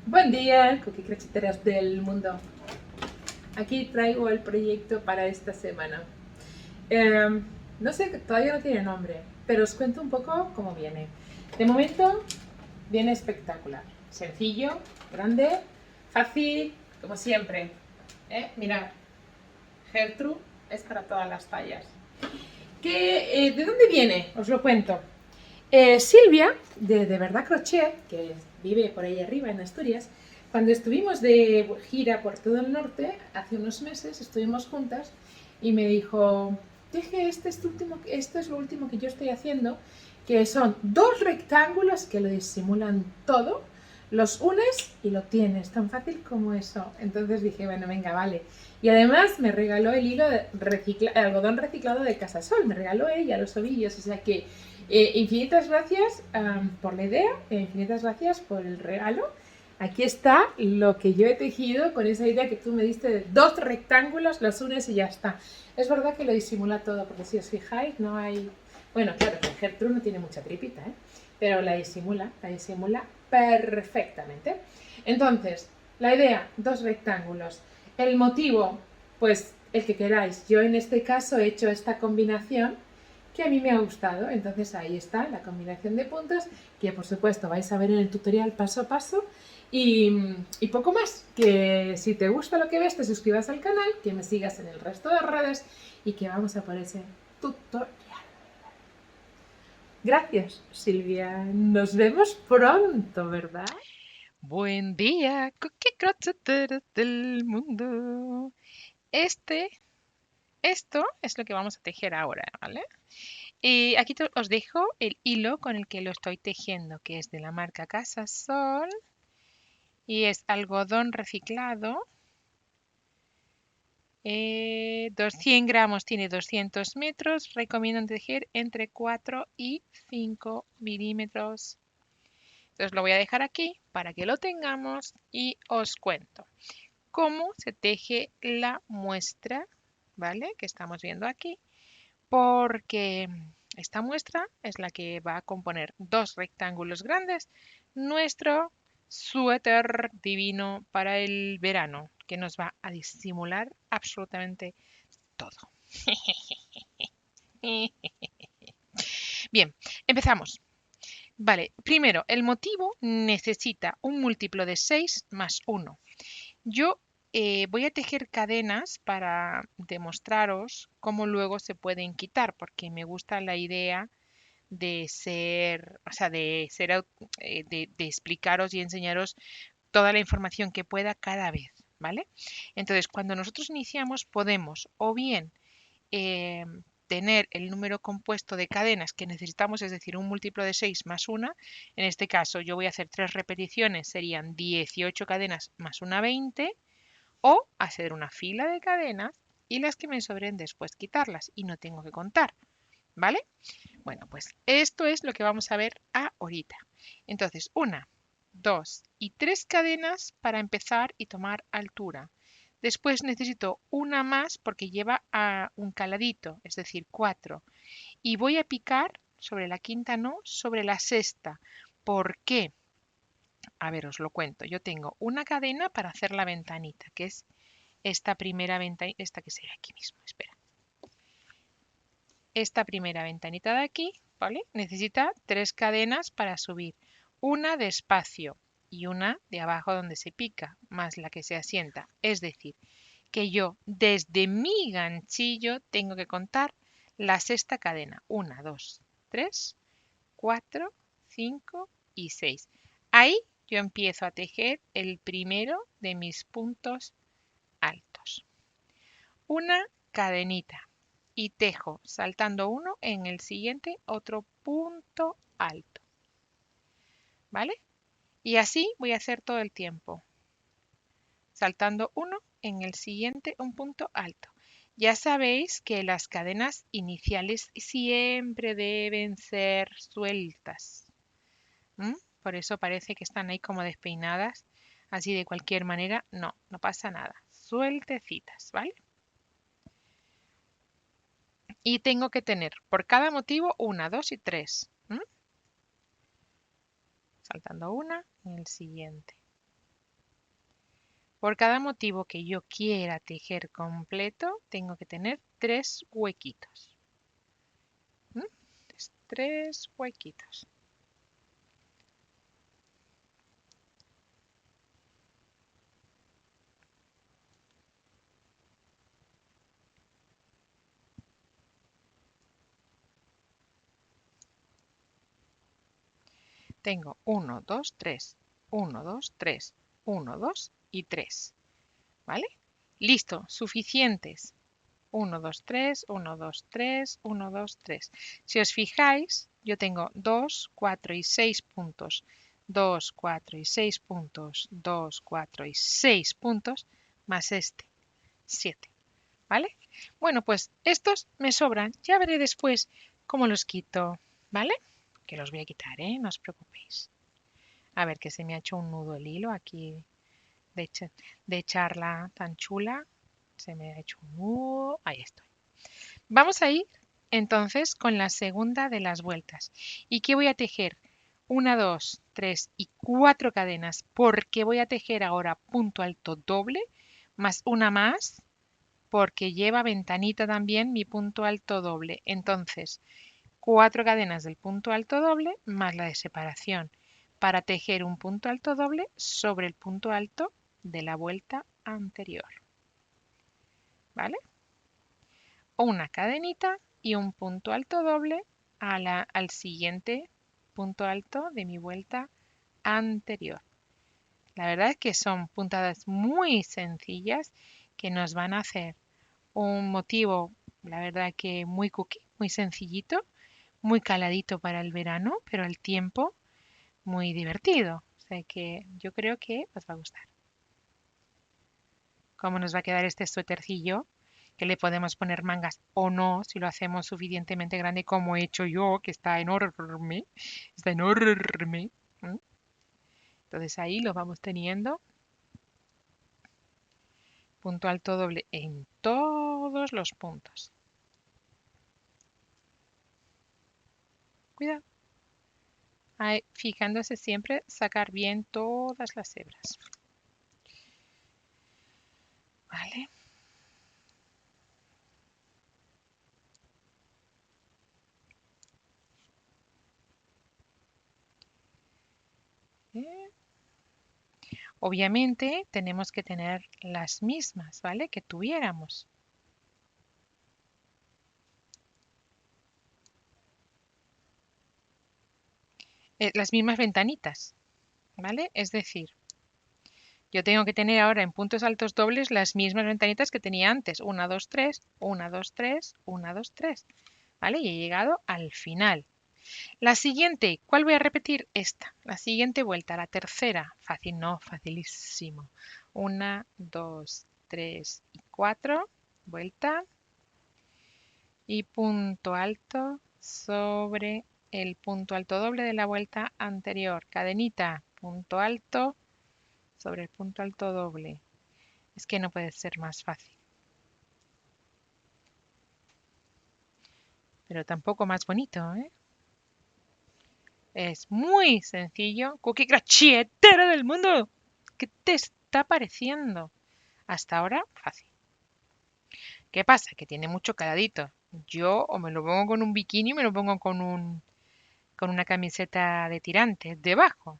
Buen día, cookie crocheteras del mundo. Aquí traigo el proyecto para esta semana. No sé, todavía no tiene nombre, pero os cuento un poco cómo viene. De momento, viene espectacular. Sencillo, grande, fácil, como siempre. Mirad, Gertrude es para todas las tallas. ¿De dónde viene? Os lo cuento. Silvia, de Verdad Crochet, que vive por ahí arriba en Asturias, cuando estuvimos de gira por todo el norte, hace unos meses, estuvimos juntas y me dijo, deje, esto es lo último que yo estoy haciendo, que son dos rectángulos que lo disimulan todo, los unes y lo tienes, tan fácil como eso. Entonces dije, bueno, venga, vale. Y además me regaló el hilo de algodón reciclado de Casasol, me regaló ella los ovillos, o sea que infinitas gracias por la idea, infinitas gracias por el regalo. Aquí está lo que yo he tejido con esa idea que tú me diste de dos rectángulos, los unes y ya está. Es verdad que lo disimula todo, porque si os fijáis, no hay... Bueno, claro, que el Gertrude no tiene mucha tripita, pero la disimula perfectamente. Entonces, la idea, dos rectángulos. El motivo, pues el que queráis. Yo en este caso he hecho esta combinación que a mí me ha gustado. Entonces ahí está la combinación de puntos que por supuesto vais a ver en el tutorial paso a paso. Y poco más, que si te gusta lo que ves te suscribas al canal, que me sigas en el resto de redes y que vamos a por ese tutorial. Gracias, Silvia. Nos vemos pronto, ¿verdad? Buen día, cookie crocheteras del mundo. Este, esto es lo que vamos a tejer ahora, ¿vale? Y aquí os dejo el hilo con el que lo estoy tejiendo, que es de la marca Casasol y es algodón reciclado. 100 gramos tiene 200 metros. Recomiendan tejer entre 4 y 5 milímetros. Entonces lo voy a dejar aquí para que lo tengamos y os cuento cómo se teje la muestra, ¿vale? Que estamos viendo aquí, porque esta muestra es la que va a componer dos rectángulos grandes, nuestro suéter divino para el verano, que nos va a disimular absolutamente todo. Bien, empezamos. Vale, primero, el motivo necesita un múltiplo de 6 más 1. Yo voy a tejer cadenas para demostraros cómo luego se pueden quitar, porque me gusta la idea de ser, o sea, de explicaros y enseñaros toda la información que pueda cada vez, ¿vale? Entonces, cuando nosotros iniciamos, podemos o bien eh, tener el número compuesto de cadenas que necesitamos, es decir, un múltiplo de 6 más una. En este caso, yo voy a hacer 3 repeticiones, serían 18 cadenas más una 20, o hacer una fila de cadenas y las que me sobren después quitarlas y no tengo que contar, ¿vale? Bueno, pues esto es lo que vamos a ver ahorita. Entonces, una, dos y tres cadenas para empezar y tomar altura. Después necesito una más porque lleva a un caladito, es decir, 4. Y voy a picar sobre la quinta, no, sobre la sexta. ¿Por qué? A ver, os lo cuento. Yo tengo una cadena para hacer la ventanita, que es esta primera ventanita, esta que sería aquí mismo, espera. Esta primera ventanita de aquí, ¿vale? Necesita 3 cadenas para subir. Una de espacio y una de abajo donde se pica, más la que se asienta. Es decir, que yo desde mi ganchillo tengo que contar la sexta cadena. 1, 2, 3, 4, 5 y 6. Ahí yo empiezo a tejer el primero de mis puntos altos. Una cadenita y tejo saltando uno en el siguiente otro punto alto, ¿vale? Y así voy a hacer todo el tiempo, saltando uno en el siguiente un punto alto. Ya sabéis que las cadenas iniciales siempre deben ser sueltas. ¿m? Por eso parece que están ahí como despeinadas, así de cualquier manera, no, no pasa nada. Sueltecitas, ¿vale? Y tengo que tener por cada motivo una, dos y tres. Saltando una en el siguiente. Por cada motivo que yo quiera tejer completo, tengo que tener 3 huequitos. 3 huequitos. Tengo 1, 2, 3, 1, 2, 3, 1, 2 y 3. ¿Vale? Listo, suficientes. 1, 2, 3, 1, 2, 3, 1, 2, 3. Si os fijáis, yo tengo 2, 4 y 6 puntos. 2, 4 y 6 puntos. 2, 4 y 6 puntos. Más este, 7. ¿Vale? Bueno, pues estos me sobran. Ya veré después cómo los quito. ¿Vale? Que los voy a quitar, ¿eh? No os preocupéis. A ver, que se me ha hecho un nudo el hilo aquí de charla tan chula. Se me ha hecho un nudo. Ahí estoy. Vamos a ir entonces con la segunda de las vueltas. ¿Y qué voy a tejer? 1, 2, 3 y 4 cadenas porque voy a tejer ahora punto alto doble más una más porque lleva ventanita también mi punto alto doble. Entonces, 4 cadenas del punto alto doble más la de separación para tejer un punto alto doble sobre el punto alto de la vuelta anterior. ¿Vale? Una cadenita y un punto alto doble al siguiente punto alto de mi vuelta anterior. La verdad es que son puntadas muy sencillas que nos van a hacer un motivo, la verdad que muy cookie, muy sencillito, muy caladito para el verano, pero al tiempo muy divertido. O sea que yo creo que os va a gustar. ¿Cómo nos va a quedar este suétercillo? Que le podemos poner mangas o no, si lo hacemos suficientemente grande como he hecho yo, que está enorme. Está enorme. Entonces ahí lo vamos teniendo. Punto alto doble en todos los puntos. Cuidado. Ahí, fijándose siempre, sacar bien todas las hebras. ¿Vale? ¿Eh? Obviamente tenemos que tener las mismas, ¿vale? Que tuviéramos. Las mismas ventanitas, ¿vale? Es decir, yo tengo que tener ahora en puntos altos dobles las mismas ventanitas que tenía antes. 1, 2, 3, 1, 2, 3, 1, 2, 3. ¿Vale? Y he llegado al final. La siguiente, ¿cuál voy a repetir? Esta. La siguiente vuelta, la tercera. Fácil, no, facilísimo. 1, 2, 3 y 4. Vuelta. Y punto alto sobre el punto alto doble de la vuelta anterior. Cadenita, punto alto sobre el punto alto doble. Es que no puede ser más fácil. Pero tampoco más bonito, ¿eh? Es muy sencillo. Cookie crochetero del mundo. ¿Qué te está pareciendo? Hasta ahora, fácil. ¿Qué pasa? Que tiene mucho caladito. Yo o me lo pongo con un bikini o me lo pongo con una camiseta de tirantes debajo.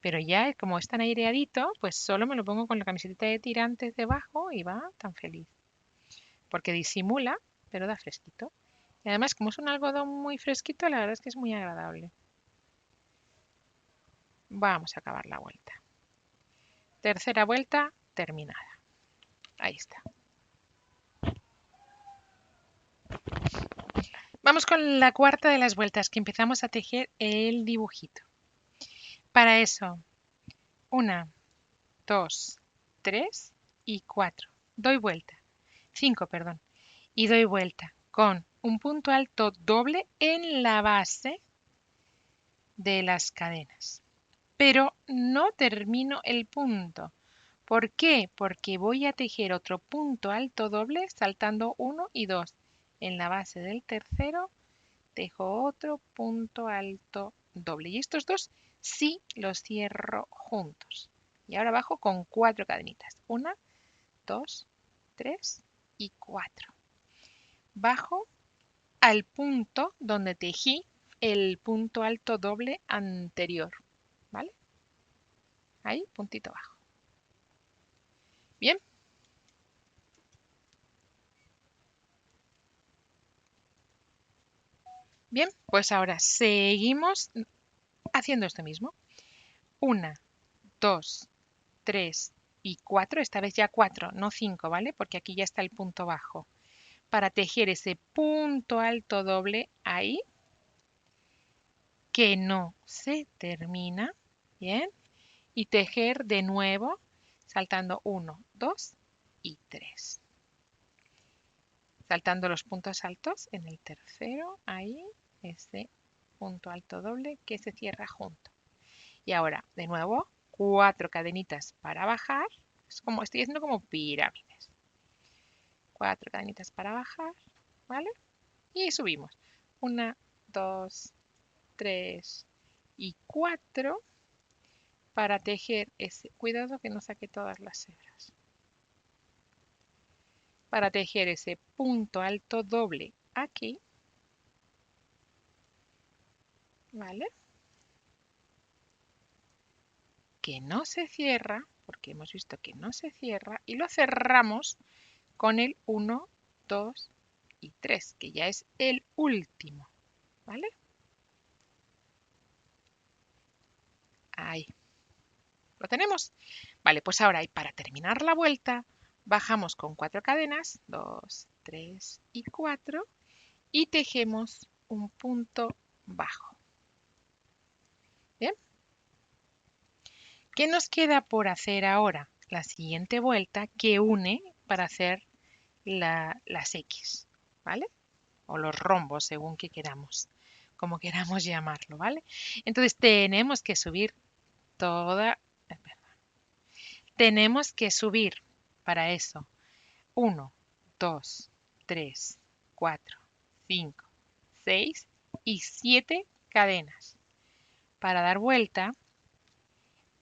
Pero ya como es tan aireadito, pues solo me lo pongo con la camiseta de tirantes debajo y va tan feliz. Porque disimula, pero da fresquito. Y además, como es un algodón muy fresquito, la verdad es que es muy agradable. Vamos a acabar la vuelta. Tercera vuelta terminada. Ahí está. Vamos con la cuarta de las vueltas, que empezamos a tejer el dibujito. Para eso, 1, 2, 3 y 4. Doy vuelta. 5, perdón. Y doy vuelta con un punto alto doble en la base de las cadenas. Pero no termino el punto. ¿Por qué? Porque voy a tejer otro punto alto doble saltando 1 y 2. En la base del tercero tejo otro punto alto doble. Y estos dos sí los cierro juntos. Y ahora bajo con 4 cadenitas. 1, 2, 3 y 4. Bajo al punto donde tejí el punto alto doble anterior, ¿vale? Ahí, puntito bajo. Bien. Bien, pues ahora seguimos haciendo esto mismo. 1, 2, 3 y 4. Esta vez ya 4, no 5, ¿vale? Porque aquí ya está el punto bajo. Para tejer ese punto alto doble ahí, que no se termina, ¿bien? Y tejer de nuevo, saltando 1, 2 y 3. Saltando los puntos altos en el tercero, ahí, ese punto alto doble que se cierra junto. Y ahora, de nuevo, 4 cadenitas para bajar. Es como, estoy haciendo como pirámides. 4 cadenitas para bajar, ¿vale? Y subimos. 1, 2, 3 y 4 para tejer ese. Cuidado que no saque todas las hebras. Para tejer ese punto alto doble aquí, ¿vale? Que no se cierra, porque hemos visto que no se cierra, y lo cerramos con el 1, 2 y 3, que ya es el último, ¿vale? Ahí. ¿Lo tenemos? Vale, pues ahora, y para terminar la vuelta, bajamos con 4 cadenas, 2, 3 y 4, y tejemos un punto bajo. Bien. ¿Qué nos queda por hacer ahora? La siguiente vuelta que une para hacer las X, ¿vale? O los rombos, según que queramos, como queramos llamarlo, ¿vale? Entonces tenemos que subir toda, tenemos que subir para eso 1, 2, 3, 4, 5, 6 y 7 cadenas. Para dar vuelta,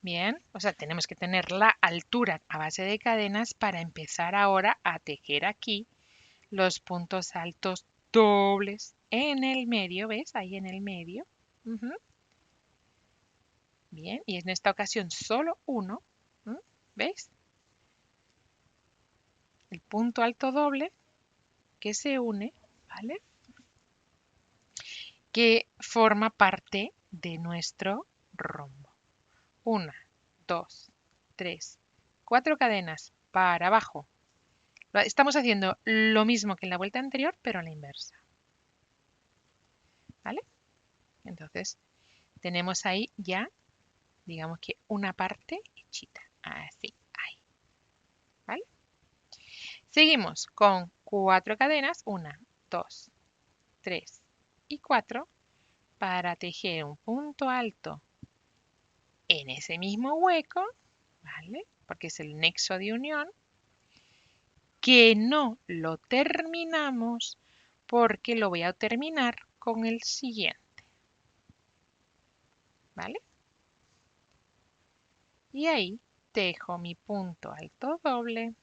bien, o sea, tenemos que tener la altura a base de cadenas para empezar ahora a tejer aquí los puntos altos dobles en el medio, ¿ves? Ahí en el medio. Bien, y en esta ocasión solo uno, ¿veis? El punto alto doble que se une, ¿vale? Que forma parte de nuestro rombo. 1, 2, 3, 4 cadenas para abajo. Estamos haciendo lo mismo que en la vuelta anterior, pero a la inversa. ¿Vale? Entonces, tenemos ahí ya, digamos que una parte hechita. Así, ahí. ¿Vale? Seguimos con 4 cadenas. 1, 2, 3 y 4 para tejer un punto alto en ese mismo hueco, ¿vale? Porque es el nexo de unión, que no lo terminamos porque lo voy a terminar con el siguiente, ¿vale? Y ahí tejo mi punto alto doble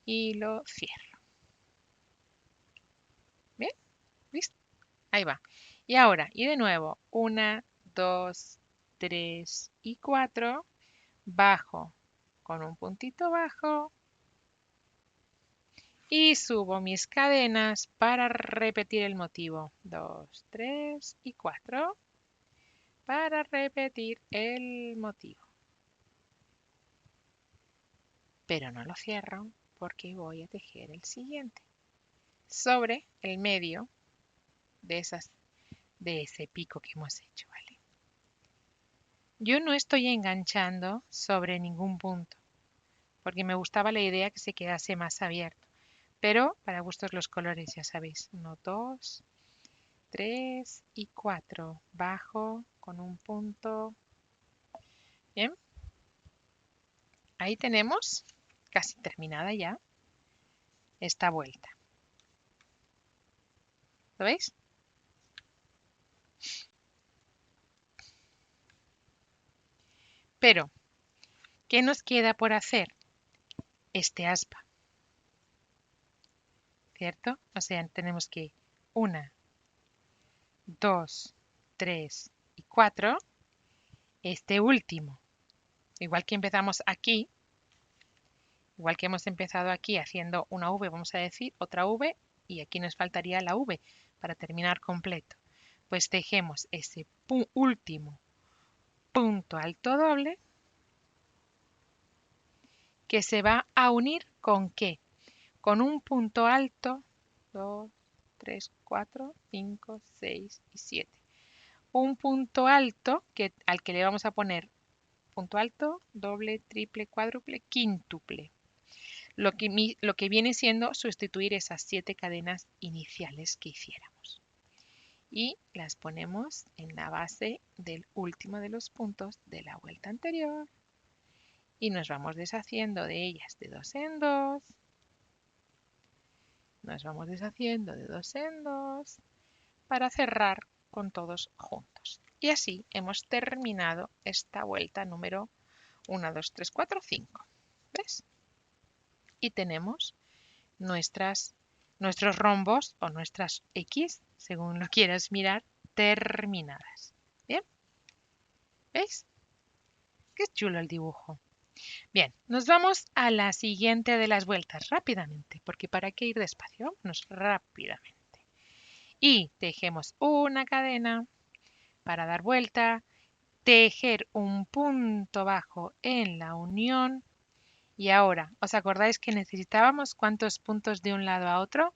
y lo cierro. ¿Bien? ¿Listo? Ahí va. Y ahora, y de nuevo, 1, 2, 3 y 4, bajo con un puntito bajo y subo mis cadenas para repetir el motivo. 2, 3 y 4 para repetir el motivo. Pero no lo cierro porque voy a tejer el siguiente sobre el medio de ese pico que hemos hecho, ¿vale? Yo no estoy enganchando sobre ningún punto porque me gustaba la idea que se quedase más abierto. Pero para gustos los colores, ya sabéis. 1, 2, 3 y 4. Bajo con un punto. Bien. Ahí tenemos casi terminada ya esta vuelta. ¿Lo veis? Pero ¿Qué nos queda por hacer? Este aspa, ¿cierto? O sea, tenemos que 1, 2, 3 y 4. Este último, igual que empezamos aquí, igual que hemos empezado aquí haciendo una V, vamos a decir otra V, y aquí nos faltaría la V para terminar completo. Pues tejemos ese último punto alto doble que se va a unir ¿con qué? Con un punto alto, 2, 3, 4, 5, 6 y 7. Un punto alto al que le vamos a poner punto alto, doble, triple, cuádruple, quíntuple. Lo que viene siendo sustituir esas 7 cadenas iniciales que hiciéramos. Y las ponemos en la base del último de los puntos de la vuelta anterior. Y nos vamos deshaciendo de ellas de 2 en 2. Nos vamos deshaciendo de 2 en 2 para cerrar con todos juntos. Y así hemos terminado esta vuelta número 1, 2, 3, 4, 5. ¿Ves? Y tenemos nuestros rombos o nuestras X, según lo quieras mirar, terminadas. ¿Bien? ¿Veis? Qué chulo el dibujo. Bien, nos vamos a la siguiente de las vueltas rápidamente, porque ¿para qué ir despacio? Vámonos rápidamente. Y tejemos una cadena para dar vuelta, tejer un punto bajo en la unión. Y ahora, ¿os acordáis que necesitábamos cuántos puntos de un lado a otro?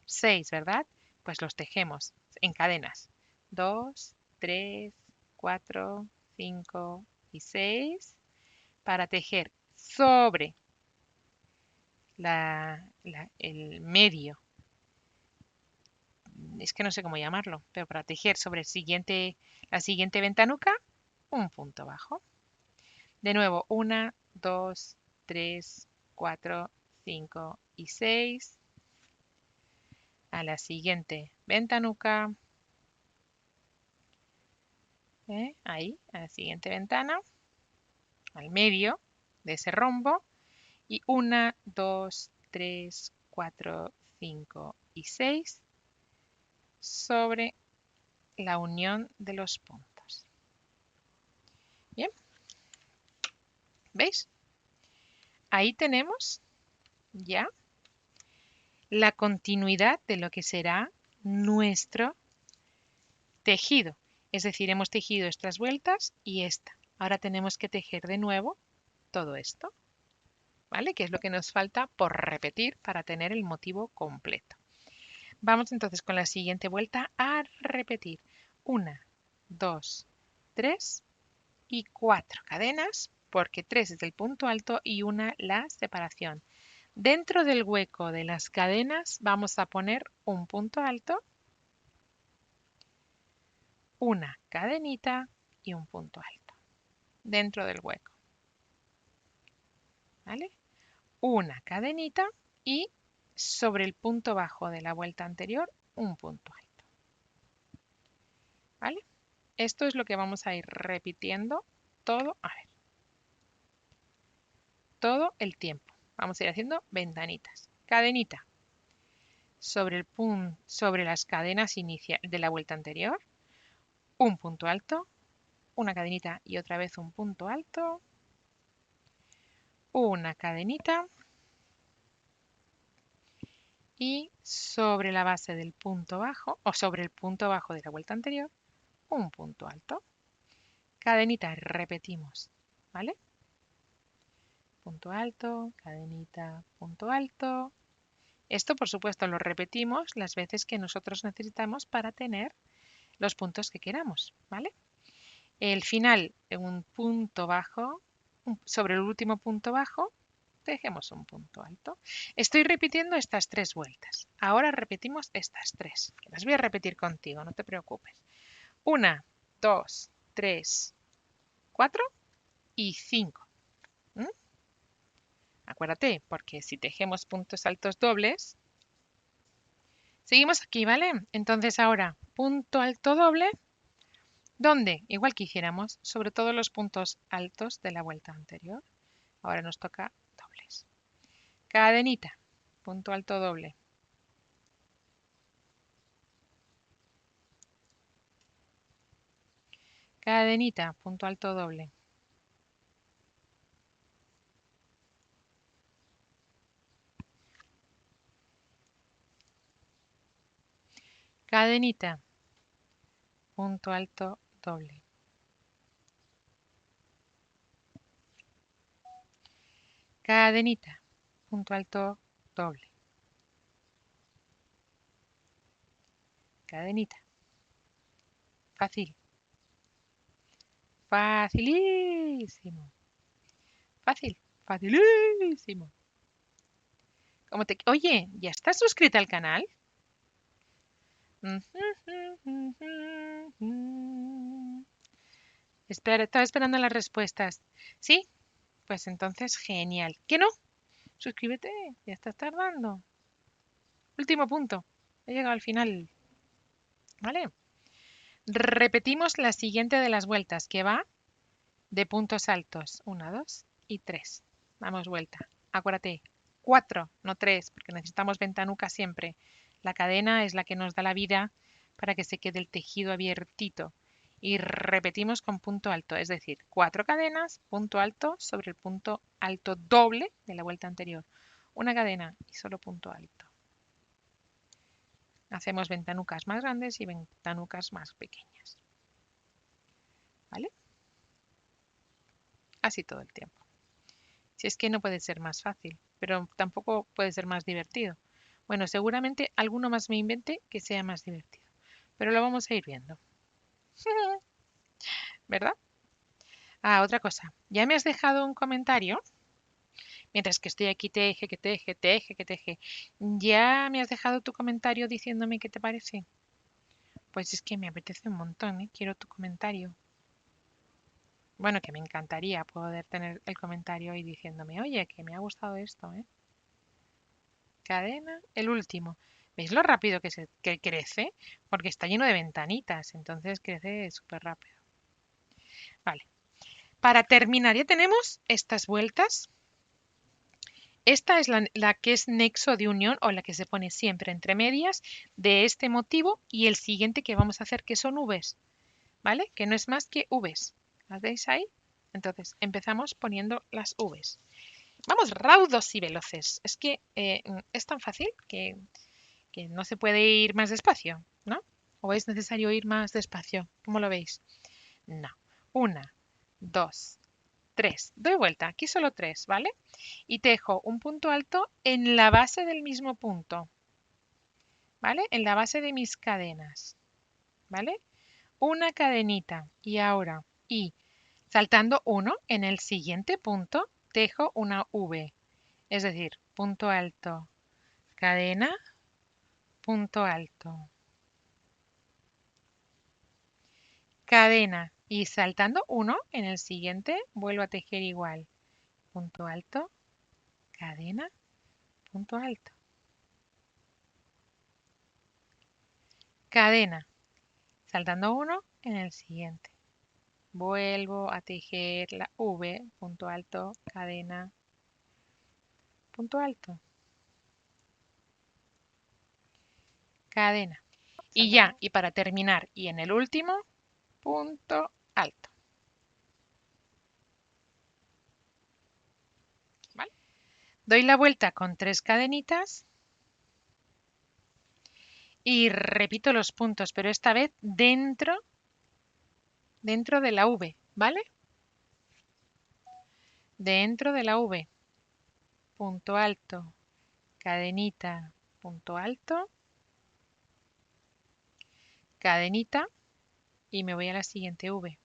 6, ¿verdad? Pues los tejemos en cadenas. 2, 3, 4, 5 y 6 para tejer sobre el medio. Es que no sé cómo llamarlo, pero para tejer sobre la siguiente ventanuca, un punto bajo. De nuevo, 1, 2, 3, 4, 5 y 6. A la siguiente ventanuca. Ahí, a la siguiente ventana. Al medio de ese rombo. Y 1, 2, 3, 4, 5 y 6 sobre la unión de los puntos. Bien. ¿Veis? Ahí tenemos ya la continuidad de lo que será nuestro tejido. Es decir, hemos tejido estas vueltas y esta. Ahora tenemos que tejer de nuevo todo esto, ¿vale? Que es lo que nos falta por repetir para tener el motivo completo. Vamos entonces con la siguiente vuelta a repetir. 1, 2, 3 y 4 cadenas, porque 3 es el punto alto y 1 la separación. Dentro del hueco de las cadenas vamos a poner un punto alto, una cadenita y un punto alto. Dentro del hueco. ¿Vale? Una cadenita y sobre el punto bajo de la vuelta anterior, un punto alto. ¿Vale? Esto es lo que vamos a ir repitiendo todo, todo el tiempo. Vamos a ir haciendo ventanitas. Cadenita sobre las cadenas iniciales de la vuelta anterior, un punto alto, una cadenita y otra vez un punto alto, una cadenita y sobre la base del punto bajo o sobre el punto bajo de la vuelta anterior, un punto alto. Cadenita, repetimos, ¿vale? Punto alto, cadenita, punto alto. Esto, por supuesto, lo repetimos las veces que nosotros necesitamos para tener los puntos que queramos, ¿vale? El final, un punto bajo, sobre el último punto bajo, tejemos un punto alto. Estoy repitiendo estas 3 vueltas. Ahora repetimos estas 3. Las voy a repetir contigo, no te preocupes. 1, 2, 3, 4 y 5. Acuérdate, porque si tejemos puntos altos dobles, seguimos aquí, ¿vale? Entonces ahora, punto alto doble, ¿dónde? Igual que hiciéramos, sobre todos los puntos altos de la vuelta anterior. Ahora nos toca dobles. Cadenita, punto alto doble. Cadenita, punto alto doble. Cadenita, punto alto doble. Cadenita, punto alto doble. Cadenita. Fácil. Facilísimo. Fácil. Facilísimo. Oye, ¿ya estás suscrita al canal? Estaba esperando las respuestas. ¿Sí? Pues entonces genial. ¿Qué no? Suscríbete, ya estás tardando. Último punto. He llegado al final. ¿Vale? Repetimos la siguiente de las vueltas, que va de puntos altos. 1, 2 y 3. Damos vuelta. Acuérdate, 4, no 3, porque necesitamos ventanuca siempre. La cadena es la que nos da la vida para que se quede el tejido abiertito. Y repetimos con punto alto, es decir, 4 cadenas, punto alto sobre el punto alto doble de la vuelta anterior. Una cadena y solo punto alto. Hacemos ventanucas más grandes y ventanucas más pequeñas. ¿Vale? Así todo el tiempo. Si es que no puede ser más fácil, pero tampoco puede ser más divertido. Bueno, seguramente alguno más me invente que sea más divertido, pero lo vamos a ir viendo. ¿Verdad? Ah, otra cosa. ¿Ya me has dejado un comentario? Mientras que estoy aquí teje, que teje, teje, que teje. ¿Ya me has dejado tu comentario diciéndome qué te parece? Pues es que me apetece un montón, ¿eh? Quiero tu comentario. Bueno, que me encantaría poder tener el comentario ahí diciéndome, oye, que me ha gustado esto, ¿eh? Cadena, el último. ¿Veis lo rápido que crece? Porque está lleno de ventanitas, entonces crece súper rápido. Vale. Para terminar, ya tenemos estas vueltas. Esta es la que es nexo de unión o la que se pone siempre entre medias de este motivo y el siguiente que vamos a hacer, que son Vs, ¿vale? Que no es más que Vs. ¿Las veis ahí? Entonces, empezamos poniendo las Vs. Vamos raudos y veloces. Es que es tan fácil que no se puede ir más despacio, ¿no? ¿O es necesario ir más despacio? ¿Cómo lo veis? No. 1, 2, 3. Doy vuelta. Aquí solo 3, ¿vale? Y tejo un punto alto en la base del mismo punto, ¿vale? En la base de mis cadenas, ¿vale? Una cadenita. Y ahora, saltando uno, en el siguiente punto tejo una V. Es decir, punto alto, cadena, punto alto. Cadena y saltando uno en el siguiente vuelvo a tejer igual. Punto alto, cadena, punto alto. Cadena, saltando uno en el siguiente. Vuelvo a tejer la V, punto alto, cadena, punto alto. Cadena. Y ya, y para terminar, y en el último, punto alto. ¿Vale? Doy la vuelta con 3 cadenitas y repito los puntos, pero esta vez dentro de la V, ¿vale? Dentro de la V, punto alto, cadenita, punto alto, cadenita y me voy a la siguiente V.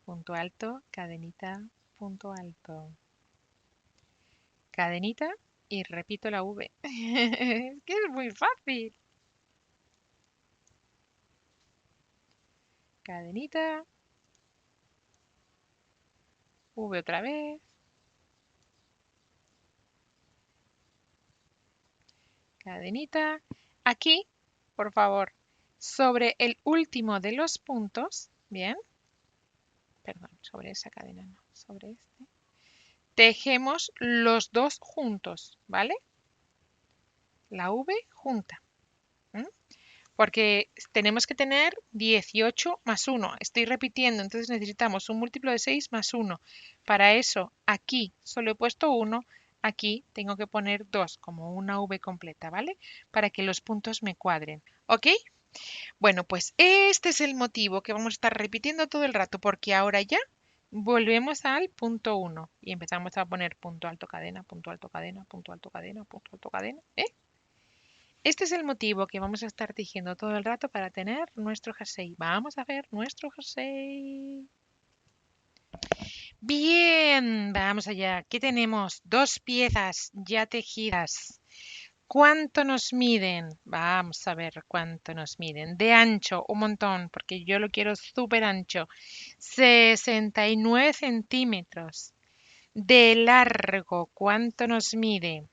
Punto alto, cadenita, punto alto. Cadenita y repito la V. Es que es muy fácil. Cadenita, V otra vez. Cadenita. Aquí, por favor, sobre el último de los puntos, bien, perdón, sobre esa cadena no, sobre este. Tejemos los dos juntos, ¿vale? La V junta. ¿M? Porque tenemos que tener 18 más 1. Estoy repitiendo, entonces necesitamos un múltiplo de 6 más 1. Para eso, aquí solo he puesto 1, aquí tengo que poner 2, como una V completa, ¿vale? Para que los puntos me cuadren, ¿ok? Bueno, pues este es el motivo que vamos a estar repitiendo todo el rato, porque ahora ya volvemos al punto 1 y empezamos a poner punto alto cadena, punto alto cadena, punto alto cadena, punto alto cadena, ¿eh? Este es el motivo que vamos a estar tejiendo todo el rato para tener nuestro jersey. Vamos a ver nuestro jersey. Bien, vamos allá. ¿Qué tenemos? Dos piezas ya tejidas. ¿Cuánto nos miden? Vamos a ver cuánto nos miden. De ancho, un montón, porque yo lo quiero súper ancho. 69 centímetros. De largo, ¿cuánto nos mide?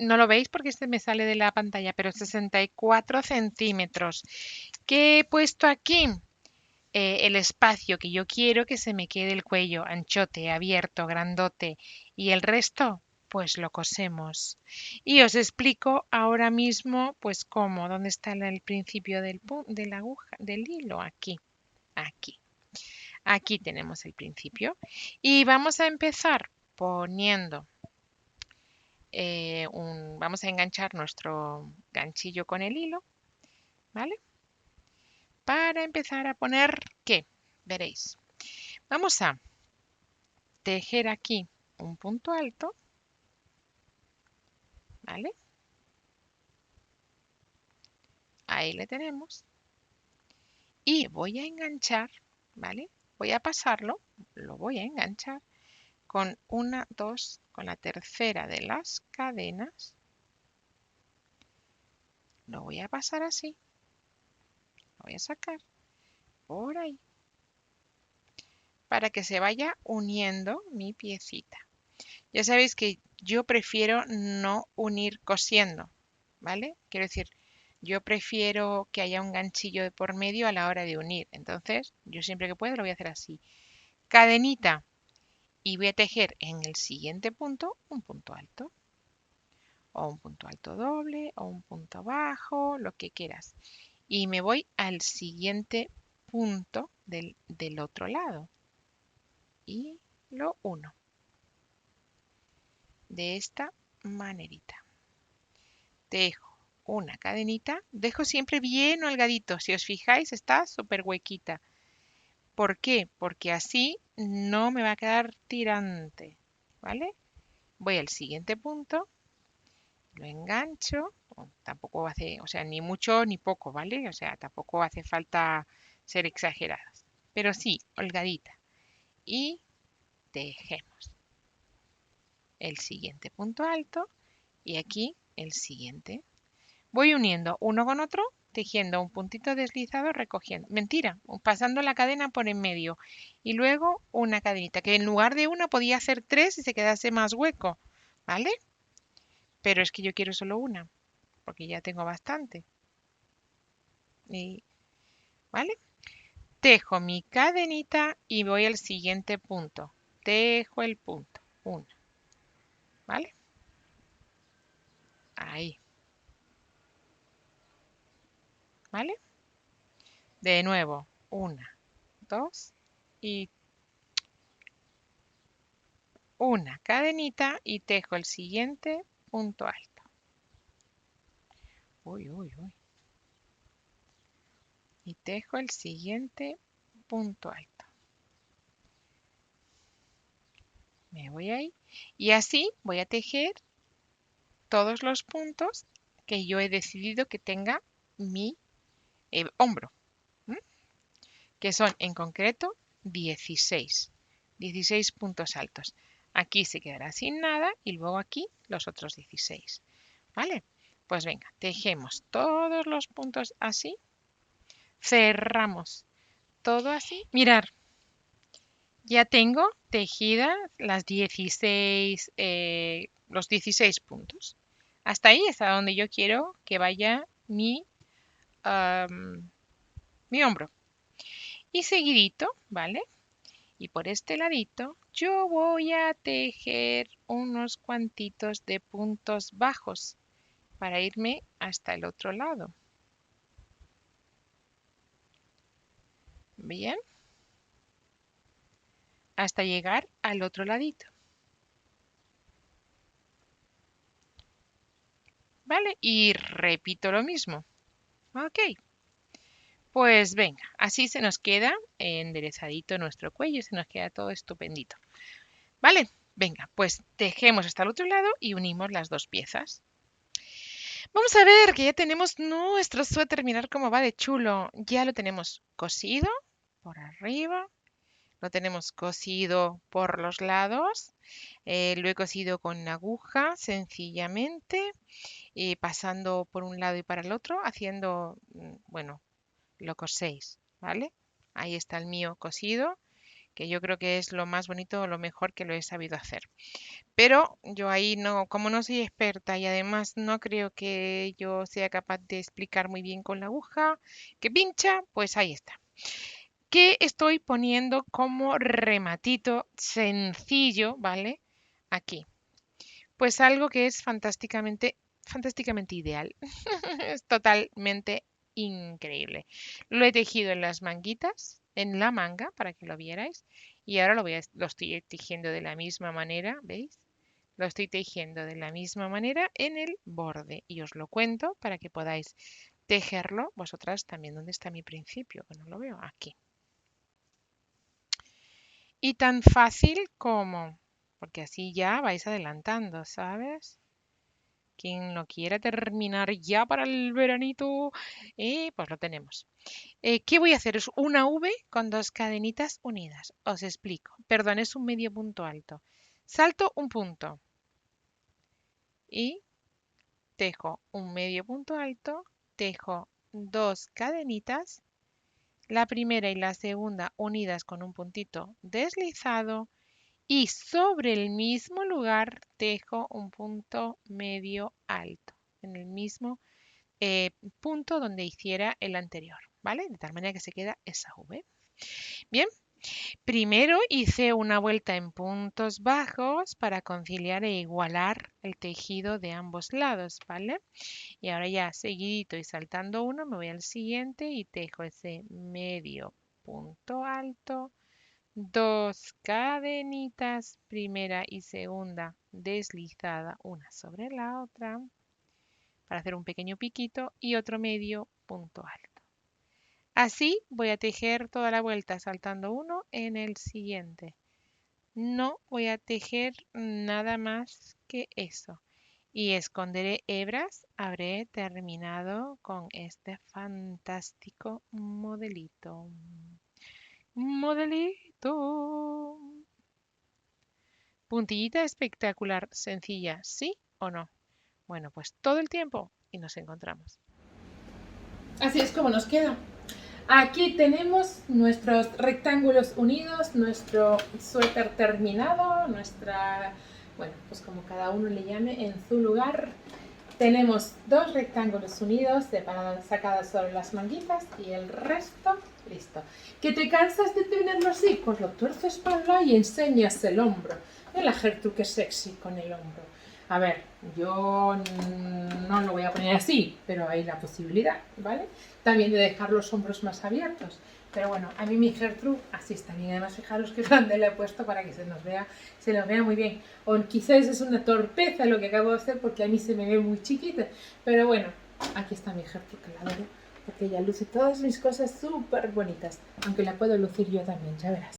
No lo veis porque este me sale de la pantalla, pero 64 centímetros. ¿Qué he puesto aquí? El espacio que yo quiero que se me quede el cuello anchote, abierto, grandote. Y el resto, pues lo cosemos. Y os explico ahora mismo, pues cómo, dónde está el principio de la aguja, del hilo. Aquí, aquí. Aquí tenemos el principio. Y vamos a empezar poniendo vamos a enganchar nuestro ganchillo con el hilo, ¿vale? Para empezar a poner, ¿qué? Veréis. Vamos a tejer aquí un punto alto, ¿vale? Ahí le tenemos. Y voy a enganchar, ¿vale? Voy a pasarlo, lo voy a enganchar con una, dos, con la tercera de las cadenas. Lo voy a pasar así. Lo voy a sacar por ahí. Para que se vaya uniendo mi piecita. Ya sabéis que yo prefiero no unir cosiendo, ¿vale? Quiero decir, yo prefiero que haya un ganchillo de por medio a la hora de unir. Entonces, yo siempre que puedo lo voy a hacer así. Cadenita. Y voy a tejer en el siguiente punto un punto alto. O un punto alto doble, o un punto bajo, lo que quieras. Y me voy al siguiente punto del otro lado. Y lo uno. De esta manerita. Tejo una cadenita, dejo siempre bien holgadito, si os fijáis está súper huequita. ¿Por qué? Porque así no me va a quedar tirante, ¿vale? Voy al siguiente punto, lo engancho, tampoco hace, o sea, ni mucho ni poco, ¿vale? O sea, tampoco hace falta ser exageradas, pero sí, holgadita. Y tejemos el siguiente punto alto y aquí el siguiente. Voy uniendo uno con otro, tejiendo un puntito deslizado, recogiendo, mentira, pasando la cadena por en medio y luego una cadenita, que en lugar de una podía hacer tres y se quedase más hueco, ¿vale? Pero es que yo quiero solo una, porque ya tengo bastante. ¿Vale? Tejo mi cadenita y voy al siguiente punto. Tejo el punto, una, ¿vale? Ahí, ¿vale? De nuevo, una, dos y una cadenita y tejo el siguiente punto alto. Uy, uy, uy. Y tejo el siguiente punto alto. Me voy ahí. Y así voy a tejer todos los puntos que yo he decidido que tenga mi hombro. ¿M? Que son en concreto 16. 16 puntos altos. Aquí se quedará sin nada y luego aquí los otros 16. ¿Vale? Pues venga, tejemos todos los puntos así. Cerramos todo así. Mirar, ya tengo tejidas los 16 puntos. Hasta ahí es a donde yo quiero que vaya mi mi hombro. Y seguidito, ¿vale? Y por este ladito yo voy a tejer unos cuantitos de puntos bajos para irme hasta el otro lado. Bien, hasta llegar al otro ladito. ¿Vale? Y repito lo mismo. Ok. Pues venga, así se nos queda enderezadito nuestro cuello, se nos queda todo estupendito. ¿Vale? Venga, pues tejemos hasta el otro lado y unimos las dos piezas. Vamos a ver que ya tenemos nuestro suéter, mirar cómo va de chulo. Ya lo tenemos cosido por arriba, lo tenemos cosido por los lados, lo he cosido con aguja sencillamente, pasando por un lado y para el otro, haciendo, bueno, lo coséis, ¿vale? Ahí está el mío cosido, que yo creo que es lo más bonito, lo mejor que lo he sabido hacer. Pero yo ahí no, como no soy experta y además no creo que yo sea capaz de explicar muy bien con la aguja que pincha, pues ahí está. ¿Qué estoy poniendo como rematito sencillo, ¿vale? Aquí. Pues algo que es fantásticamente ideal. Es totalmente increíble. Lo he tejido en las manguitas, en la manga, para que lo vierais. Y ahora lo estoy tejiendo de la misma manera, ¿veis? Lo estoy tejiendo de la misma manera en el borde. Y os lo cuento para que podáis tejerlo vosotras también. ¿Dónde está mi principio? Que no lo veo. Aquí. Y tan fácil como, porque así ya vais adelantando, ¿sabes? Quien lo quiera terminar ya para el veranito, pues lo tenemos. ¿Qué voy a hacer? Es una V con dos cadenitas unidas. Os explico. Perdón, es un medio punto alto. Salto un punto y tejo un medio punto alto, tejo dos cadenitas, la primera y la segunda unidas con un puntito deslizado y sobre el mismo lugar tejo un punto medio alto, en el mismo punto donde hiciera el anterior, ¿vale? De tal manera que se queda esa V. Bien, primero hice una vuelta en puntos bajos para conciliar e igualar el tejido de ambos lados, ¿vale? Y ahora ya seguidito y saltando uno, me voy al siguiente y tejo ese medio punto alto, dos cadenitas, primera y segunda deslizada una sobre la otra, para hacer un pequeño piquito y otro medio punto alto. Así voy a tejer toda la vuelta saltando uno en el siguiente. No voy a tejer nada más que eso. Y esconderé hebras. Habré terminado con este fantástico modelito. Modelito. Puntillita espectacular, sencilla, ¿sí o no? Bueno, pues todo el tiempo y nos encontramos. Así es como nos queda. Aquí tenemos nuestros rectángulos unidos, nuestro suéter terminado, bueno, pues como cada uno le llame en su lugar. Tenemos dos rectángulos unidos sacadas sobre las manguitas y el resto listo. ¿Que te cansas de tenerlo así? Pues lo tuerces para allá y enseñas el hombro. Mira la Gertrude que sexy con el hombro. A ver, yo no lo voy a poner así, pero hay la posibilidad, ¿vale? También de dejar los hombros más abiertos. Pero bueno, a mí mi Gertrude así está bien. Además, fijaros que grande le he puesto para que se nos vea muy bien. O quizás es una torpeza lo que acabo de hacer porque a mí se me ve muy chiquita. Pero bueno, aquí está mi Gertrude, que la adoro, porque ella luce todas mis cosas súper bonitas. Aunque la puedo lucir yo también, ya verás.